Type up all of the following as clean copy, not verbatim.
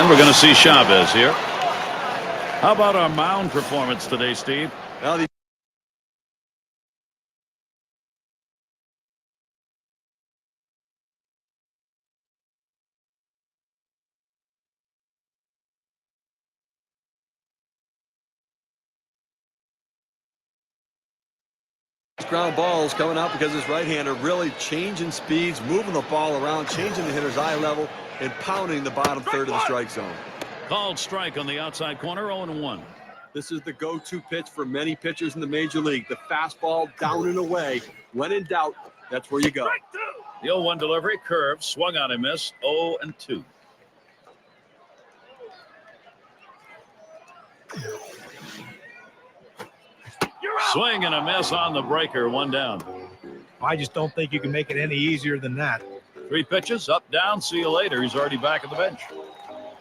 we're going to see Chavez here. How about our mound performance today, Steve? Well, the ground balls coming out because his right-hander really changing speeds, moving the ball around, changing the hitter's eye level, and pounding the bottom third of the strike zone. Called strike on the outside corner, 0-1. This is the go-to pitch for many pitchers in the major league. The fastball down and away. When in doubt, that's where you go. The 0-1 delivery, curve, swung on and missed, 0-2. Swing and a miss on the breaker, 1 down. I just don't think you can make it any easier than that. 3 pitches, up, down, see you later. He's already back at the bench.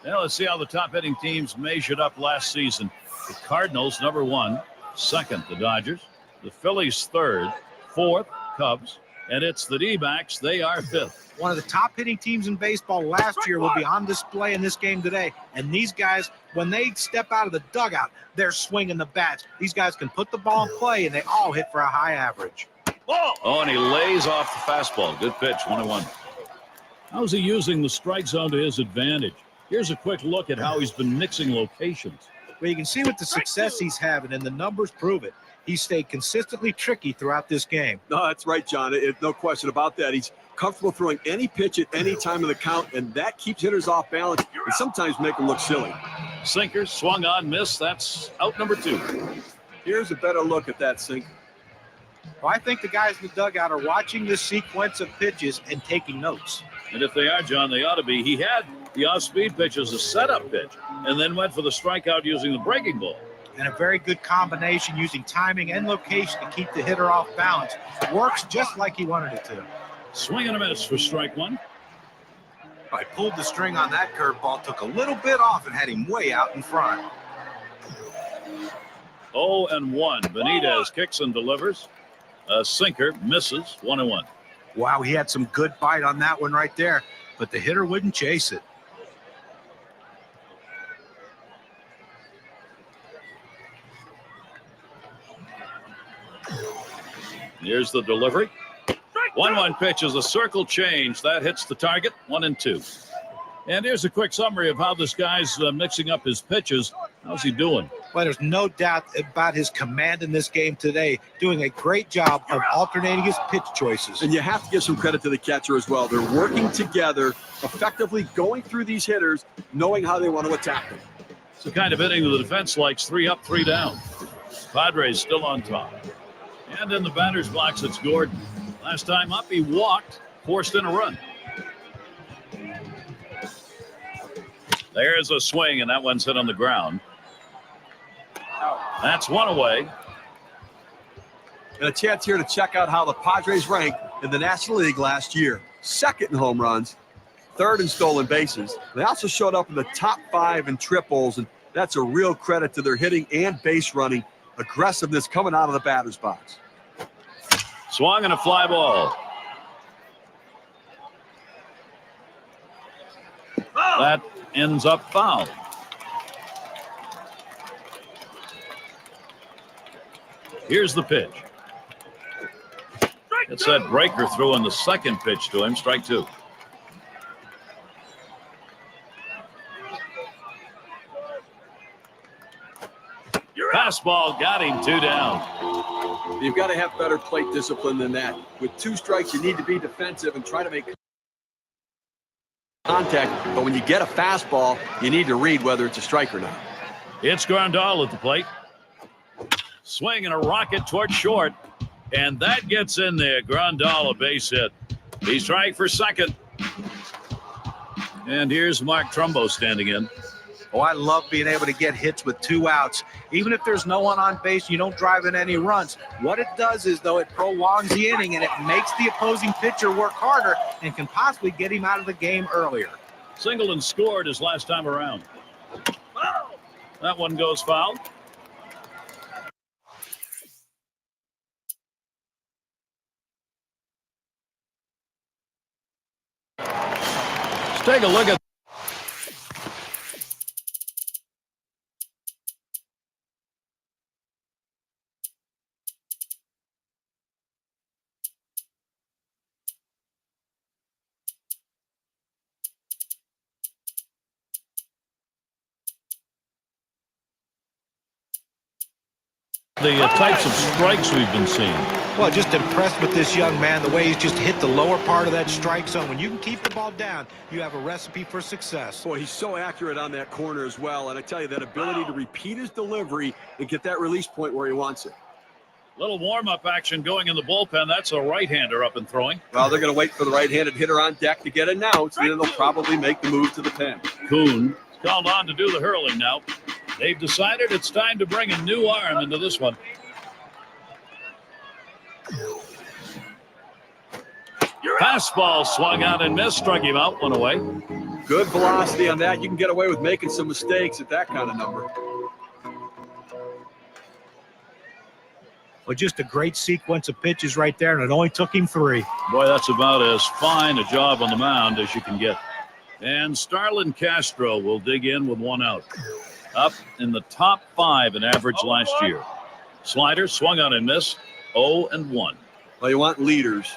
Now let's see how the top hitting teams measured up last season. The Cardinals, number 1. Second, the Dodgers. The Phillies, third. Fourth, Cubs. And it's the D-backs. They are fifth. One of the top hitting teams in baseball last year will be on display in this game today. And these guys, when they step out of the dugout, they're swinging the bats. These guys can put the ball in play, and they all hit for a high average. Oh, and he lays off the fastball. Good pitch, 1-1. How's he using the strike zone to his advantage? Here's a quick look at how he's been mixing locations. Well, you can see with the success he's having, and the numbers prove it. He stayed consistently tricky throughout this game. No, that's right, John. No question about that. He's comfortable throwing any pitch at any time of the count, and that keeps hitters off balance and sometimes make them look silly. Sinker, swung on, missed. That's out number 2. Here's a better look at that sinker. Well, I think the guys in the dugout are watching this sequence of pitches and taking notes. And if they are, John, they ought to be. He had the off-speed pitch as a setup pitch and then went for the strikeout using the breaking ball. And a very good combination using timing and location to keep the hitter off balance. Works just like he wanted it to. Swing and a miss for strike 1. I pulled the string on that curveball, took a little bit off, and had him way out in front. 0-1. Benitez kicks and delivers. A sinker, misses, 1-1. Wow, he had some good bite on that one right there, but the hitter wouldn't chase it. Here's the delivery. 1-1 pitch is a circle change. That hits the target, 1-2. And here's a quick summary of how this guy's mixing up his pitches. How's he doing? Well, there's no doubt about his command in this game today, doing a great job of alternating his pitch choices. And you have to give some credit to the catcher as well. They're working together, effectively going through these hitters, knowing how they want to attack them. It's the kind of hitting that the defense likes. 3 up, 3 down. Padres still on top. And in the batter's box, it's Gordon. Last time up, he walked, forced in a run. There's a swing, and that one's hit on the ground. That's 1 away. And a chance here to check out how the Padres ranked in the National League last year. Second in home runs, third in stolen bases. They also showed up in the top 5 in triples, and that's a real credit to their hitting and base running. Aggressiveness coming out of the batter's box. Swung and a fly ball. That ends up foul. Here's the pitch. It's that breaker through on the second pitch to him, strike 2. Fastball got him, 2 down. You've got to have better plate discipline than that. With 2 strikes, you need to be defensive and try to make contact. But when you get a fastball, you need to read whether it's a strike or not. It's Grandal at the plate. Swing and a rocket toward short. And that gets in there. Grandal, a base hit. He's trying for second. And here's Mark Trumbo standing in. Oh, I love being able to get hits with 2 outs. Even if there's no one on base, you don't drive in any runs. What it does is, though, it prolongs the inning, and it makes the opposing pitcher work harder and can possibly get him out of the game earlier. Singleton scored his last time around. That one goes foul. Let's take a look at The types of strikes we've been seeing. Well, just impressed with this young man, the way he's just hit the lower part of that strike zone. When you can keep the ball down, you have a recipe for success. Boy, he's so accurate on that corner as well. And I tell you, that ability to repeat his delivery and get that release point where he wants it. Little warm-up action going in the bullpen. That's a right-hander up and throwing. Well, they're going to wait for the right-handed hitter on deck to get announced, and then they'll probably make the move to the pen. Kuhn is called on to do the hurling now. They've decided it's time to bring a new arm into this one. Fastball swung out and missed, struck him out, one away. Good velocity on that. You can get away with making some mistakes at that kind of number. Well, just a great sequence of pitches right there, and it only took him 3. Boy, that's about as fine a job on the mound as you can get. And Starlin Castro will dig in with 1 out. Up in the top 5 in average last year. Slider swung on and missed, 0-1. Well, you want leaders,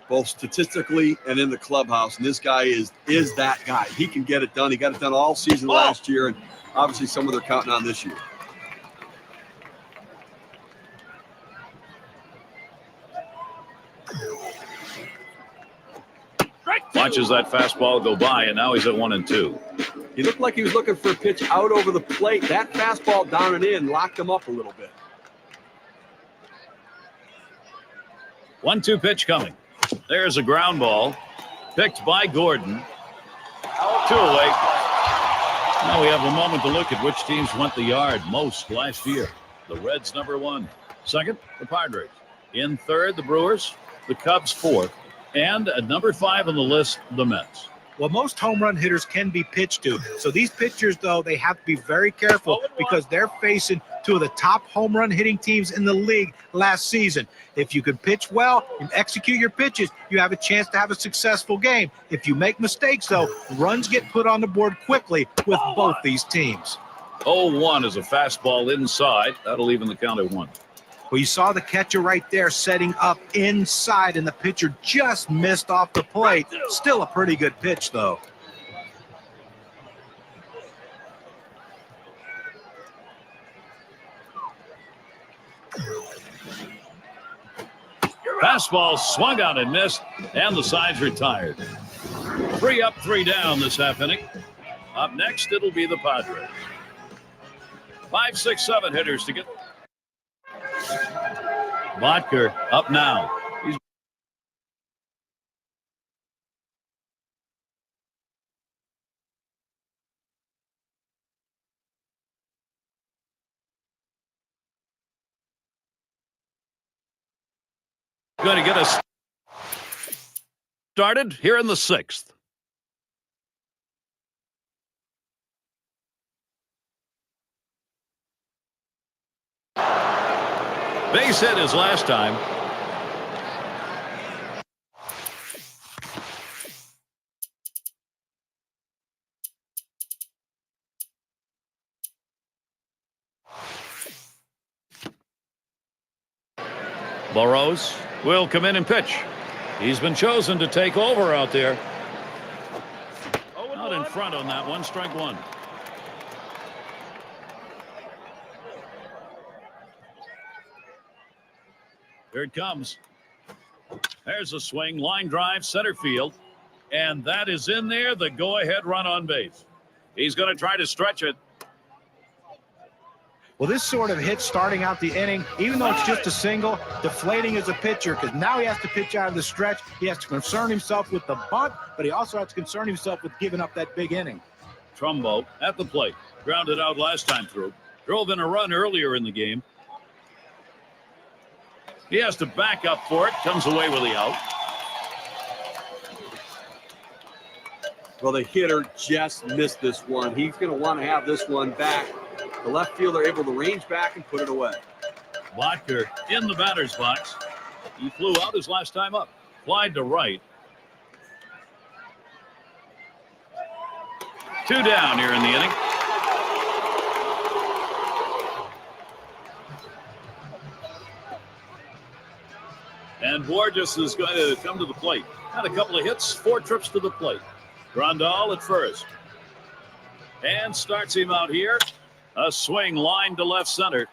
both statistically and in the clubhouse, and this guy is that guy. He can get it done. He got it done all season last year, and obviously someone they're counting on this year. Watches that fastball go by, and now he's at 1-2. He looked like he was looking for a pitch out over the plate. That fastball down and in locked him up a little bit. 1-2 pitch coming. There's a ground ball picked by Gordon. 2 away. Now we have a moment to look at which teams went the yard most last year. The Reds, #1. Second, the Padres. In third, the Brewers. The Cubs, 4th. And at #5 on the list, the Mets. Well, most home run hitters can be pitched to. So these pitchers, though, they have to be very careful because they're facing 2 of the top home run hitting teams in the league last season. If you can pitch well and execute your pitches, you have a chance to have a successful game. If you make mistakes, though, runs get put on the board quickly with both these teams. 0-1 is a fastball inside. That'll even the count at 1. Well, you saw the catcher right there setting up inside, and the pitcher just missed off the plate. Still a pretty good pitch, though. Fastball swung out and missed, and the side's retired. 3 up, 3 down this half inning. Up next, it'll be the Padres. 5, 6, 7 hitters to get. Vodker up now. He's going to get us started here in the 6th. Base hit his last time. Burrows will come in and pitch. He's been chosen to take over out there. Out in front on that one, strike 1. Here it comes. There's a swing, line drive, center field. And that is in there, the go-ahead run on base. He's going to try to stretch it. Well, this sort of hit starting out the inning, even though it's just a single, deflating as a pitcher because now he has to pitch out of the stretch. He has to concern himself with the bunt, but he also has to concern himself with giving up that big inning. Trumbo at the plate. Grounded out last time through. Drove in a run earlier in the game. He has to back up for it. Comes away with the out. Well, the hitter just missed this one. He's going to want to have this one back. The left fielder able to range back and put it away. Vodker in the batter's box. He flew out his last time up. Flied to right. 2 down here in the inning. And Borges is going to come to the plate. Had a couple of hits, 4 trips to the plate. Grandal at first. And starts him out here. A swing line to left center.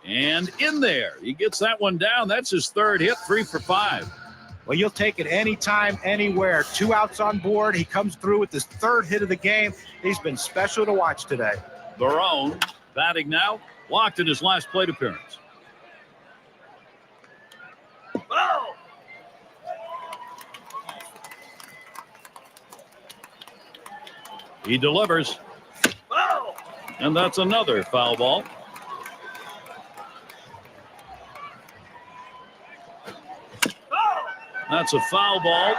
And in there, he gets that one down. That's his third hit, 3 for 5. Well, you'll take it anytime, anywhere. 2 outs on board. He comes through with his third hit of the game. He's been special to watch today. Barone batting now, walked in his last plate appearance. Oh! He delivers. Oh! And that's another foul ball. That's a foul ball.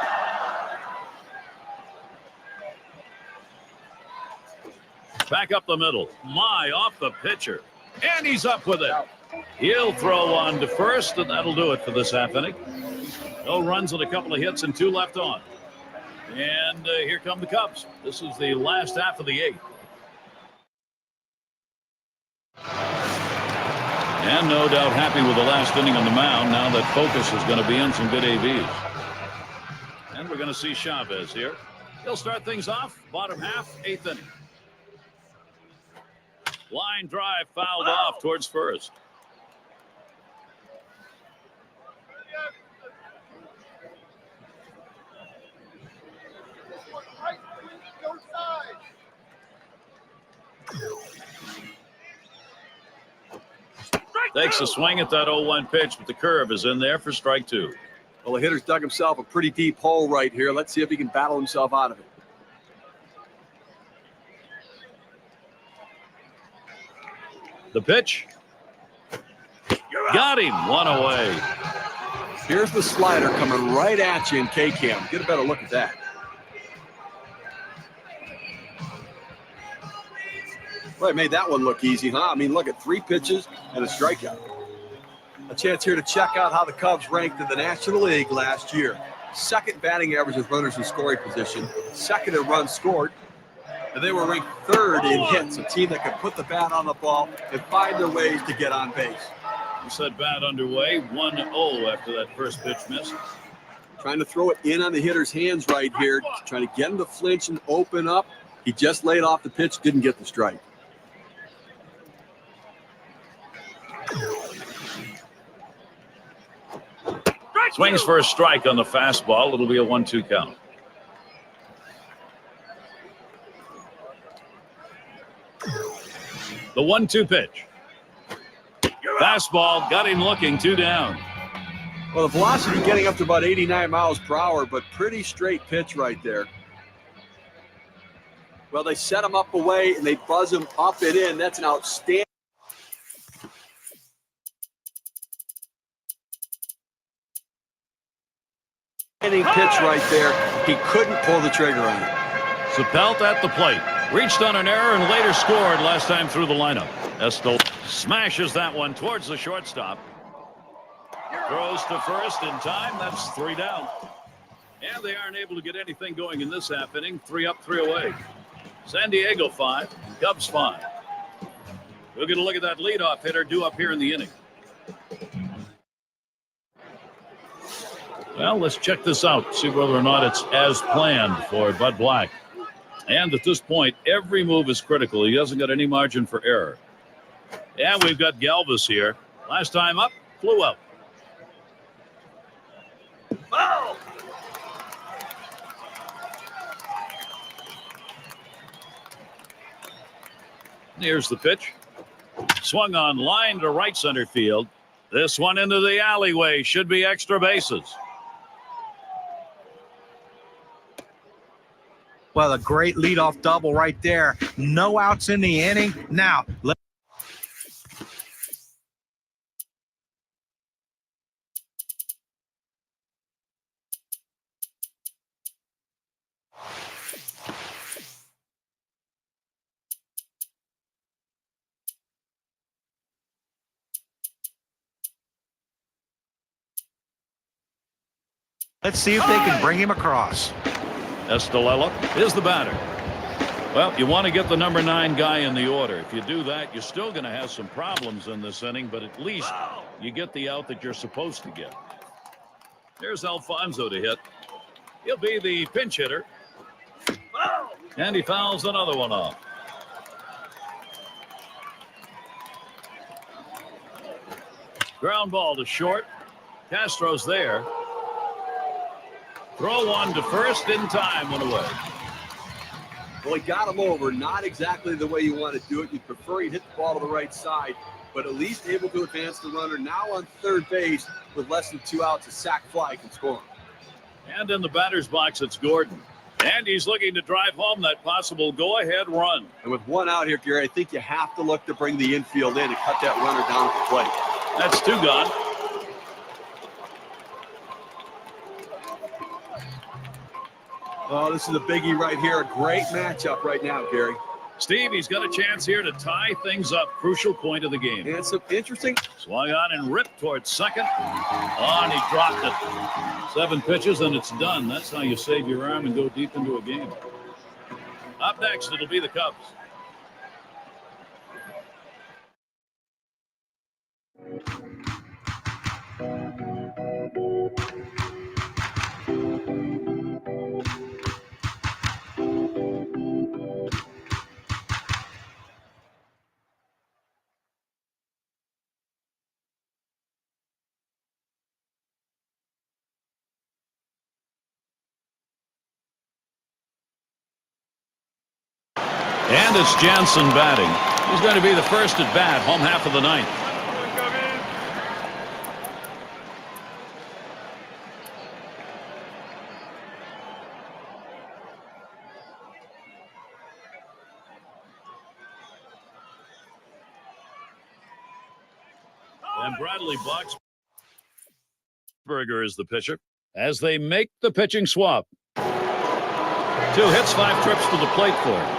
Back up the middle. My, off the pitcher. And he's up with it. He'll throw on to first, and that'll do it for this half inning. No runs and a couple of hits and 2 left on. And here come the Cubs. This is the last half of the 8th. And no doubt happy with the last inning on the mound. Now that focus is going to be on some good AVs. And we're going to see Chavez here. He'll start things off. Bottom half, 8th inning. Line drive fouled off towards first. Takes a swing at that 0-1 pitch, but the curve is in there for strike 2. Well, the hitter's dug himself a pretty deep hole right here. Let's see if he can battle himself out of it. The pitch. Got him. 1 away. Here's the slider coming right at you in K-Cam. Get a better look at that. Well, it made that one look easy, huh? I mean, look at 3 pitches and a strikeout. A chance here to check out how the Cubs ranked in the National League last year. 2nd batting average with runners in scoring position, 2nd in runs scored, and they were ranked 3rd in hits, a team that could put the bat on the ball and find their ways to get on base. You said bat underway, 1-0 after that first pitch missed. Trying to throw it in on the hitter's hands right here, trying to get him to flinch and open up. He just laid off the pitch, didn't get the strike. Swings for a strike on the fastball. It'll be a 1-2 count. The 1-2 pitch. Fastball got him looking, 2 down. Well, the velocity getting up to about 89 miles per hour, but pretty straight pitch right there. Well, they set him up away and they buzz him up and in. That's an outstanding pitch right there. He couldn't pull the trigger on it. Sapelt at the plate. Reached on an error and later scored last time through the lineup. Estel smashes that one towards the shortstop. Throws to first in time. That's 3 down. And they aren't able to get anything going in this half inning. 3 up, 3 away. San Diego 5, Cubs 5. We'll get a look at that leadoff hitter due up here in the inning. Well, let's check this out, see whether or not it's as planned for Bud Black. And at this point, every move is critical. He hasn't got any margin for error. And we've got Galvis here. Last time up, flew out. Oh! Here's the pitch. Swung on line to right center field. This one into the alleyway. Should be extra bases. Well, a great leadoff double right there. No outs in the inning. Now, let's see if they can bring him across. Estelella is the batter. Well, you want to get the number 9 guy in the order. If you do that, you're still going to have some problems in this inning, but at least you get the out that you're supposed to get. There's Alfonso to hit. He'll be the pinch hitter. And he fouls another one off. Ground ball to short. Castro's there. Throw one to first in time, went away. Well, he got him over. Not exactly the way you want to do it. You prefer he'd hit the ball to the right side, but at least able to advance the runner. Now on third base with less than 2 outs, a sac fly can score. And in the batter's box, it's Gordon. And he's looking to drive home that possible go-ahead run. And with 1 out here, Gary, I think you have to look to bring the infield in and cut that runner down at the plate. That's 2 gone. Oh, this is a biggie right here. A great matchup right now, Gary. Steve, he's got a chance here to tie things up. Crucial point of the game. And some interesting. Swung on and ripped towards second. Oh, and he dropped it. 7 pitches and it's done. That's how you save your arm and go deep into a game. Up next, it'll be the Cubs. And it's Jansen batting. He's going to be the first at bat, home half of the ninth. And Bradley Boxberger is the pitcher as they make the pitching swap. 2 hits, 5 trips to the plate for him.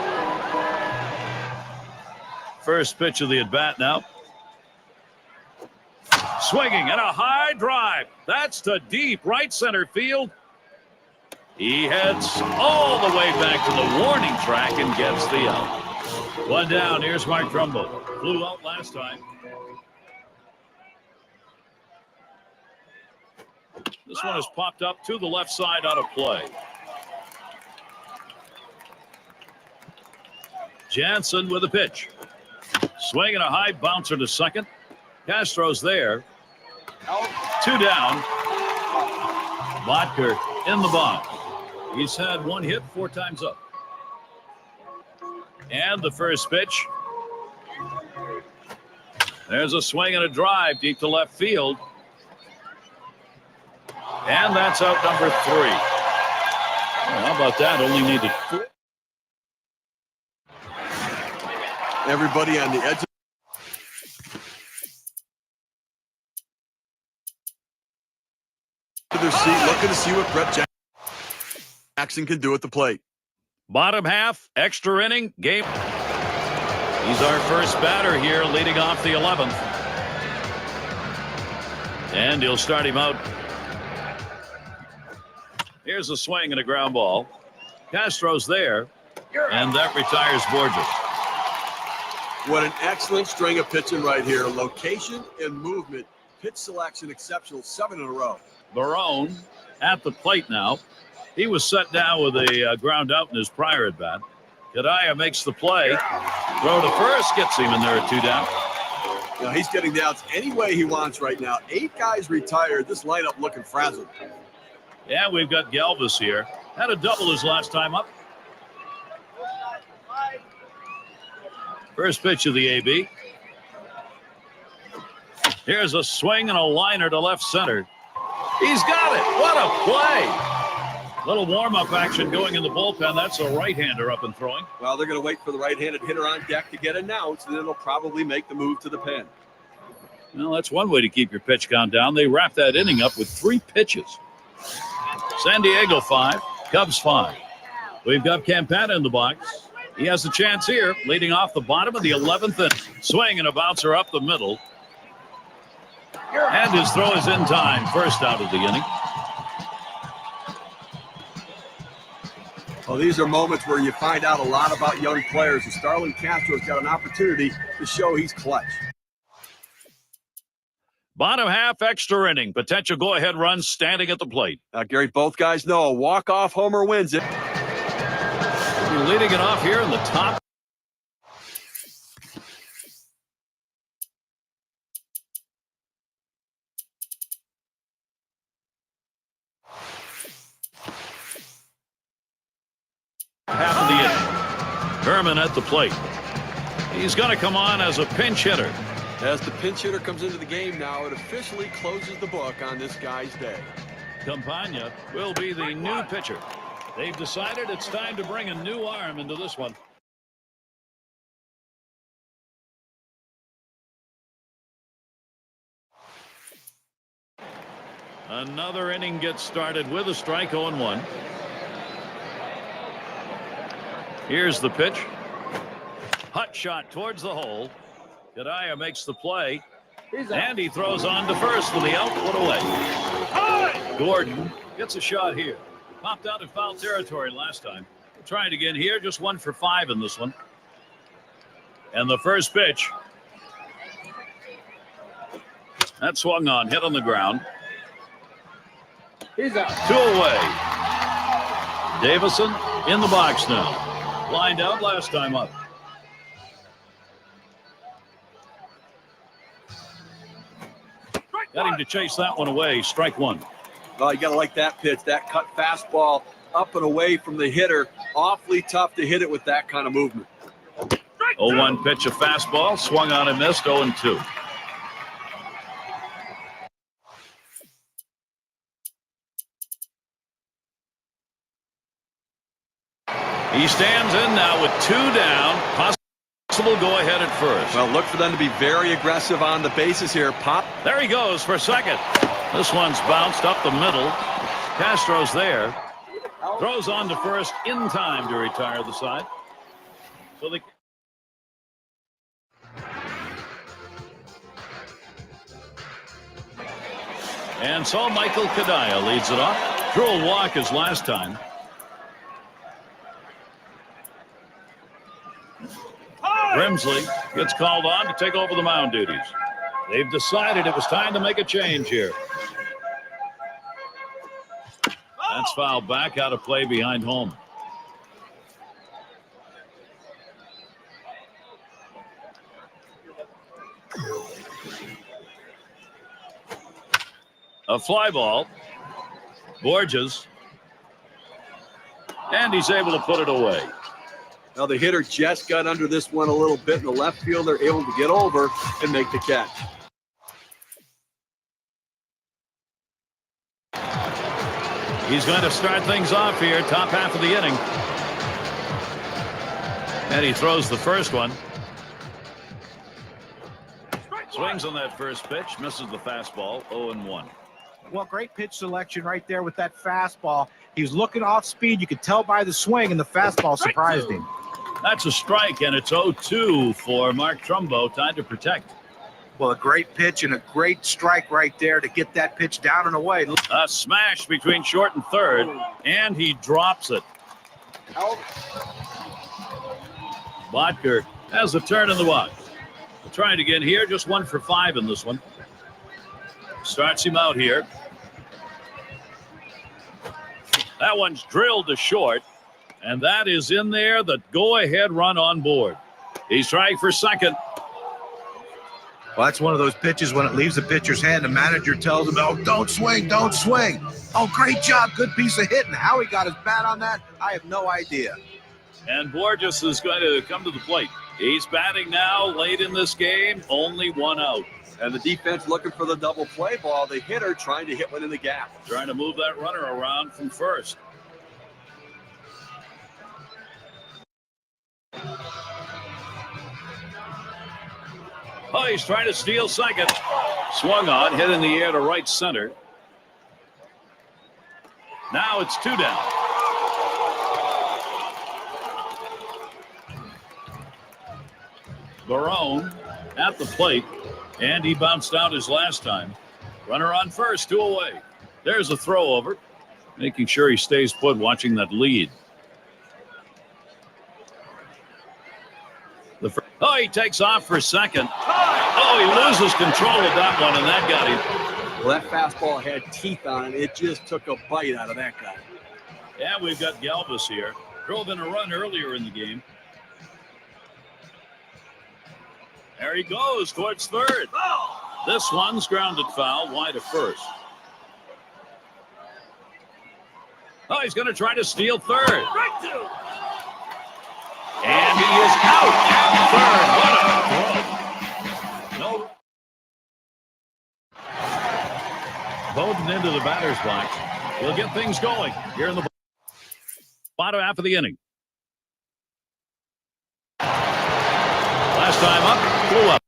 First pitch of the at-bat now. Swinging and a high drive. That's to deep right center field. He heads all the way back to the warning track and gets the out. 1 down. Here's Mark Trumbo. Flew out last time. This one has popped up to the left side out of play. Jansen with a pitch. Swinging a high bouncer to second. Castro's there. 2 down. Vodker in the box. He's had 1 hit 4 times up. And the first pitch. There's a swing and a drive deep to left field. And that's out number 3. Well, how about that? Only needed 4. Everybody on the edge of their seat looking to see what Brett Jackson can do at the plate. Bottom half, extra inning, game. He's our first batter here, leading off the 11th. And he'll start him out. Here's a swing and a ground ball. Castro's there, and that retires Borges. What an excellent string of pitching right here. Location and movement. Pitch selection exceptional. 7 in a row. Barone at the plate now. He was set down with a ground out in his prior at bat. Kadaya makes the play. Throw to first gets him, and there are 2 down. Now he's getting the outs any way he wants right now. 8 guys retired. This lineup looking frazzled. Yeah, we've got Galvis here. Had a double his last time up. First pitch of the AB. Here's a swing and a liner to left center. He's got it. What a play. Little warm-up action going in the bullpen. That's a right-hander up and throwing. Well, they're going to wait for the right-handed hitter on deck to get announced, and then it'll probably make the move to the pen. Well, that's one way to keep your pitch count down. They wrap that inning up with 3 pitches. San Diego 5, Cubs 5. We've got Campana in the box. He has a chance here, leading off the bottom of the 11th inning. Swing and a bouncer up the middle. And his throw is in time. First out of the inning. Well, these are moments where you find out a lot about young players. And Starlin Castro's got an opportunity to show he's clutch. Bottom half, extra inning. Potential go-ahead run standing at the plate. Gary, both guys know a walk-off homer wins it. You're leading it off here in the top. Half of the inning. Herman at the plate. He's going to come on as a pinch hitter. As the pinch hitter comes into the game now, it officially closes the book on this guy's day. Campagna will be the new pitcher. They've decided it's time to bring a new arm into this one. Another inning gets started with a strike, 0-1. Here's the pitch. Hot shot towards the hole. Kadaya makes the play. And he throws on to first with the out, put away. Gordon gets a shot here. Popped out in foul territory last time. We'll try it again here. Just 1 for 5 in this one. And the first pitch. That swung on, hit on the ground. He's out. 2 away. Davison in the box now. Lined out last time up. Got him to chase that one away. Strike 1. Oh, you got to like that pitch. That cut fastball up and away from the hitter. Awfully tough to hit it with that kind of movement. 0-1 pitch, a fastball. Swung on and missed. 0-2. He stands in now with 2 down. Possible go ahead at first. Well, look for them to be very aggressive on the bases here. Pop. There he goes for second. This one's bounced up the middle. Castro's there. Throws on to first in time to retire the side. So the and so Michael Kadaya leads it off. Drew a walk as last time. Grimsley gets called on to take over the mound duties. They've decided it was time to make a change here. That's fouled back, out of play behind home. A fly ball. Borges. And he's able to put it away. Now the hitter just got under this one a little bit, and the left fielder able to get over and make the catch. He's going to start things off here, top half of the inning. And he throws the first one. Swings on that first pitch, misses the fastball, 0-1. Well, great pitch selection right there with that fastball. He was looking off speed. You could tell by the swing, and the fastball surprised him. That's a strike, and it's 0-2 for Mark Trumbo. Time to protect. Well, a great pitch and a great strike right there to get that pitch down and away. A smash between short and third, and he drops it. Bodker has a turn in the box. We'll try it again here. Just 1 for 5 in this one. Starts him out here. That one's drilled to short, and that is in there. The go-ahead run on board. He's trying for second. Well, that's one of those pitches when it leaves the pitcher's hand, the manager tells him, oh, don't swing, don't swing. Oh, great job, good piece of hitting. How he got his bat on that, I have no idea. And Borges is going to come to the plate. He's batting now late in this game, only 1 out. And the defense looking for the double play ball. The hitter trying to hit one in the gap. Trying to move that runner around from first. Oh, he's trying to steal second. Swung on, hit in the air to right center. Now it's 2 down. Barone at the plate, and he bounced out his last time. Runner on first, 2 away. There's a throw over, making sure he stays put, watching that lead. Oh, he takes off for second. Oh, he loses control of that one, and that got him. Well, that fastball had teeth on it. It just took a bite out of that guy. Yeah, we've got Galvis here. Drove in a run earlier in the game. There he goes towards third. This one's grounded foul, wide of first. Oh, he's going to try to steal third. third. What a throw. No. Bowden into the batter's box. He'll get things going here in the bottom half of the inning. Last time up, blew up.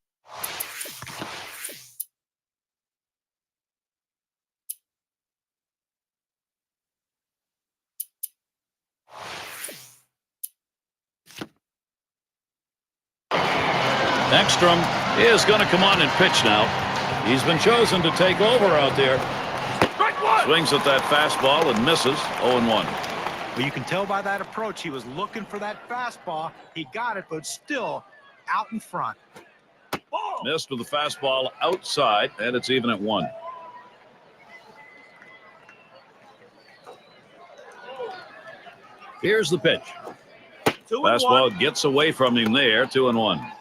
Ekstrom is going to come on and pitch now. He's been chosen to take over out there. Swings at that fastball and misses. 0-1. Well, you can tell by that approach, he was looking for that fastball. He got it, but still out in front. Missed with the fastball outside, and it's even at 1. Here's the pitch. Fastball gets away from him there. 2-1.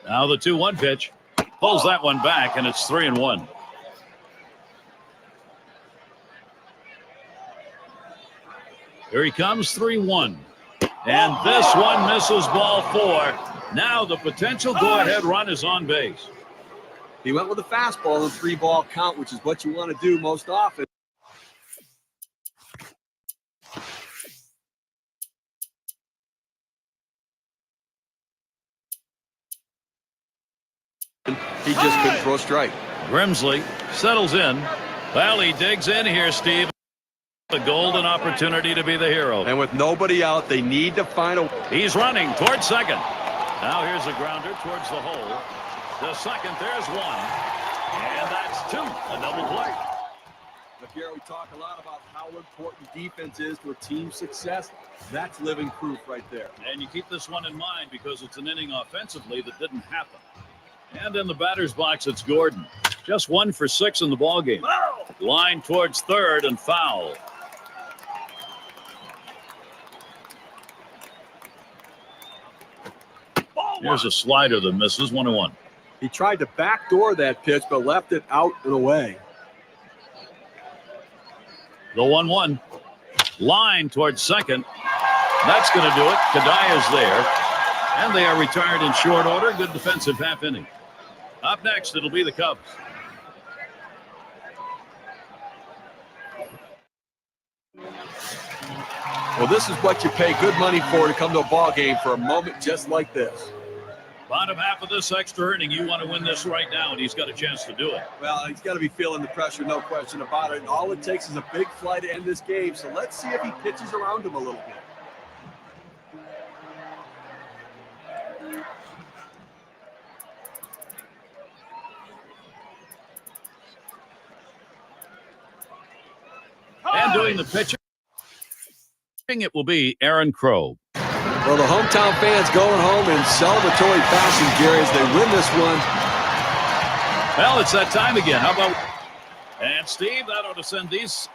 Now the 2-1 pitch. Pulls that one back, and it's 3-1. Here he comes, 3-1. And this one misses ball 4. Now the potential go-ahead run is on base. He went with a fastball in 3-ball count, which is what you want to do most often. He just couldn't throw a strike. Grimsley settles in. Well, he digs in here, Steve. A golden opportunity to be the hero. And with nobody out, they need to find a... He's running towards second. Now here's a grounder towards the hole. The second, there's 1. And that's 2. A double play. But here we talk a lot about how important defense is to a team's success. That's living proof right there. And you keep this one in mind because it's an inning offensively that didn't happen. And in the batter's box, it's Gordon. Just 1 for 6 in the ballgame. Line towards third and foul. Here's a slider that misses. 1-1. He tried to backdoor that pitch, but left it out and away. The 1-1. Line towards second. That's going to do it. Kadai is there. And they are retired in short order. Good defensive half inning. Up next, it'll be the Cubs. Well, this is what you pay good money for to come to a ball game for a moment just like this. Bottom half of this extra inning, you want to win this right now, and he's got a chance to do it. Well, he's got to be feeling the pressure, no question about it. All it takes is a big fly to end this game, so let's see if he pitches around him a little bit. And doing the pitching, it will be Aaron Crow. Well, the hometown fans going home in celebratory fashion, Gary, as they win this one. Well, it's that time again. How about... And Steve, that ought to send these